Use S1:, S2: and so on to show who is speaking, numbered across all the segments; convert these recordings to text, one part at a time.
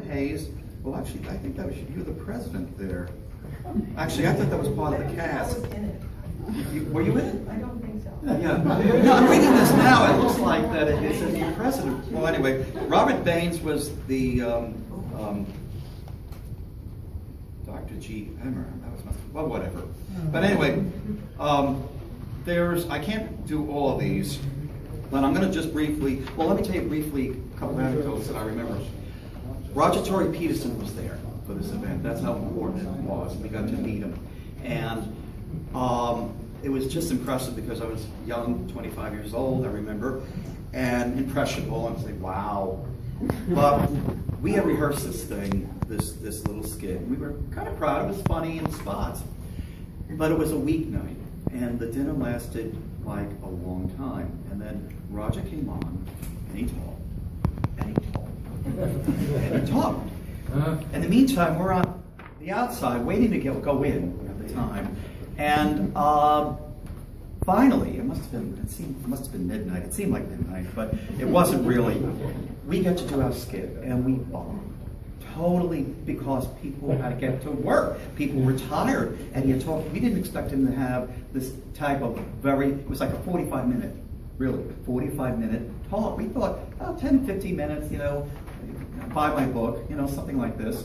S1: Hayes. Well, actually, I think that was you, the president there. Actually, I thought that was part of the cast.
S2: I was in it.
S1: Were you in it?
S2: I don't think so.
S1: Yeah. No, I'm reading this now. It looks like that it says the president. Well, anyway, Robert Baines was the Dr. G. Emmer. That was well, whatever. But anyway, I can't do all of these, but I'm going to just briefly. Well, let me tell you briefly a couple of anecdotes that I remember. Roger Tory Peterson was there for this event. That's how important it was. We got to meet him, and it was just impressive because I was young, 25 years old, I remember, and impressionable. I was like, wow. But we had rehearsed this thing, this little skit. We were kind of proud. It was funny in spots, but it was a weeknight, and the dinner lasted like a long time. And then Roger came on, and he talked, and he talked, and he talked. In the meantime, we're on the outside waiting to go in at the time. And finally, it must have been midnight. It seemed like midnight, but it wasn't really. We get to do our skit, and we bombed totally because people had to get to work. People were tired, and we didn't expect him to have this type of it was like a 45-minute, really 45-minute talk. We thought, 10, 15 minutes, buy my book, something like this.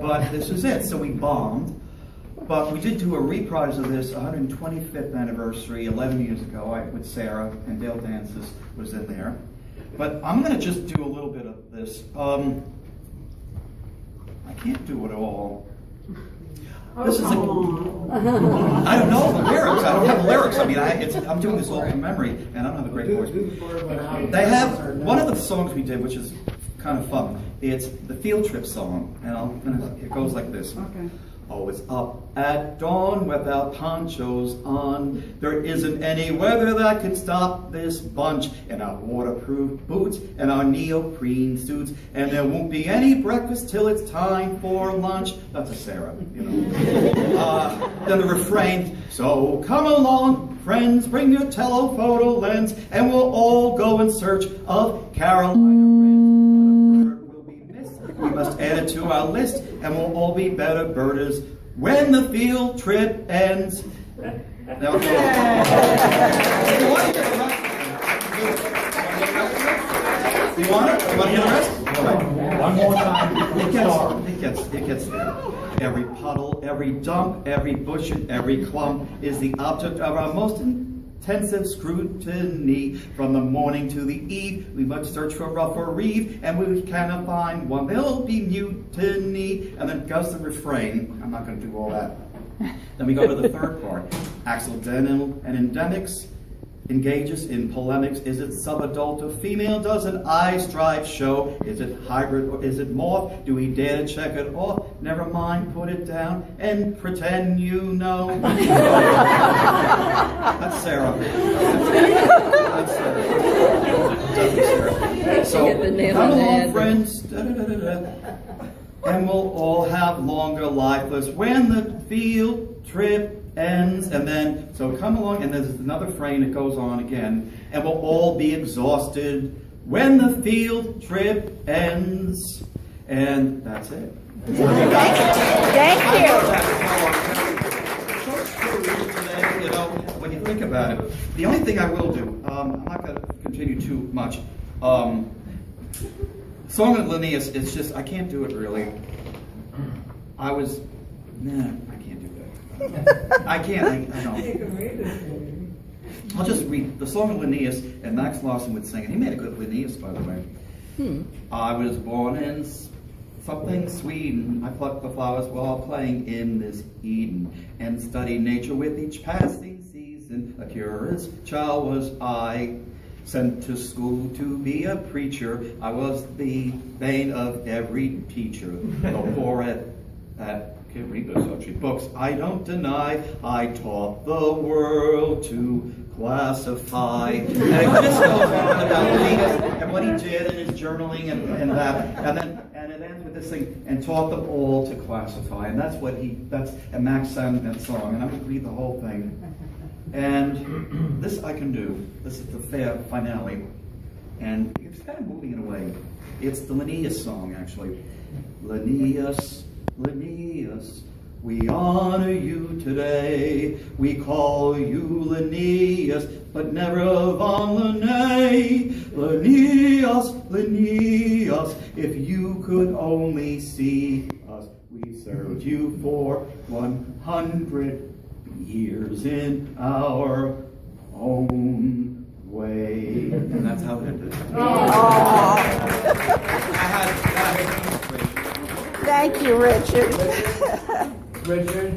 S1: But this is it. So we bombed. But we did do a reprise of this 125th anniversary 11 years ago with Sarah, and Dale Dances was in there. But I'm going to just do a little bit of this. I can't do it all. This is I don't know the lyrics. I don't have the lyrics. I mean, I'm doing this all from memory, and I don't have a great voice. They have one of the songs we did, which is kind of fun. It's the field trip song, and it goes like this.
S3: Okay.
S1: Oh, it's up at dawn without ponchos on. There isn't any weather that can stop this bunch. In our waterproof boots and our neoprene suits. And there won't be any breakfast till it's time for lunch. That's a Sarah, Then the refrain, so come along, friends, bring your telephoto lens, and we'll all go in search of Carolina Wrens. We must add it to our list, and we'll all be better birders when the field trip ends. Now, you want to get the rest? You want it? You want to get the rest? Right. One more time. It gets there. Every puddle, every dump, every bush, and every clump is the object of our most intensive scrutiny. From the morning to the eve, we must search for rough or reeve, and we cannot find one. There'll be mutiny. And then goes the refrain. I'm not going to do all that. Then we go to the third part. Accidental and endemics engages in polemics. Is it subadult or female? Does an eye stripe show? Is it hybrid or is it morph? Do we dare to check it off? Never mind, put it down and pretend you know. That's Sarah. That's Sarah. So, come along, friends. And we'll all have longer lifeless when the field trip ends. And then, so come along, and there's another frame that goes on again. And we'll all be exhausted when the field trip ends. And that's it.
S3: Thank
S1: you. When you think about it, the only thing I will do, I'm not going to continue too much. Song of Linnaeus, it's just, I can't do it really. I can't do that. I can't, I don't. I'll just read the Song of Linnaeus, and Max Larson would sing it. He made a good Linnaeus, by the way. I was born in something Sweden. I plucked the flowers while playing in this Eden, and studied nature with each passing season. A curious child was I. Sent to school to be a preacher, I was the bane of every teacher. The poor at can't read those actually books, I don't deny. I taught the world to classify. And it just goes on about Linnaeus and what he did in his journaling and that, and it ends with this thing, and taught them all to classify. And that's what and Max sang that song, and I'm going to read the whole thing. And this I can do. This is the finale. And it's kind of moving it away. It's the Linnaeus song, actually. Linnaeus, Linnaeus, we honor you today. We call you Linnaeus, but never von Linnaeus. Linnaeus, Linnaeus, if you could only see us. We served you for 100 years in our own way. And that's how it ended.
S3: Thank you, Richard.
S4: Richard?